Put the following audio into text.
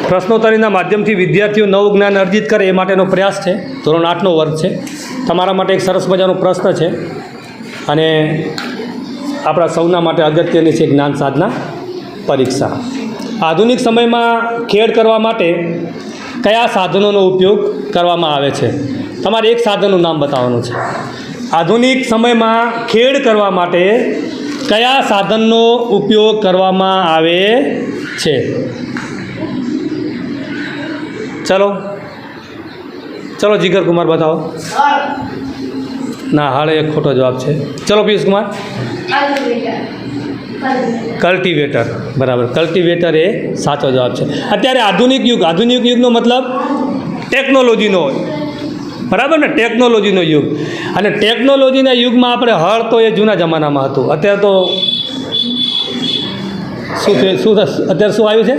પ્રશ્નોત્તરીના માધ્યમથી વિદ્યાર્થીઓ નવું જ્ઞાન અર્જિત કરે એ માટેનો પ્રયાસ છે. ધોરણ 8નો વર્ગ છે. તમારા માટે એક સરસ મજાનો પ્રશ્ન છે અને આપણા સૌના માટે અગત્યની છે જ્ઞાન સાધના પરીક્ષા. આધુનિક સમયમાં ખેડ કરવા માટે કયા સાધનોનો ઉપયોગ કરવામાં આવે છે? તમારે એક સાધનનું નામ બતાવવાનું છે. આધુનિક સમયમાં ખેડ કરવા માટે કયા સાધનનો ઉપયોગ કરવામાં આવે છે? ચલો જીગર કુમાર બતાવો. ના, હાલે એક ખોટો જવાબ છે. ચલો પિયુષ કુમાર. કલ્ટિવેટર. બરાબર, કલ્ટિવેટર એ સાચો જવાબ છે. અત્યારે આધુનિક યુગનો મતલબ ટેકનોલોજીનો હોય, બરાબર ને? ટેકનોલોજીનો યુગ. અને ટેકનોલોજીના યુગમાં આપણે હળ તો એ જૂના જમાનામાં હતું. અત્યારે તો શું આવ્યું છે?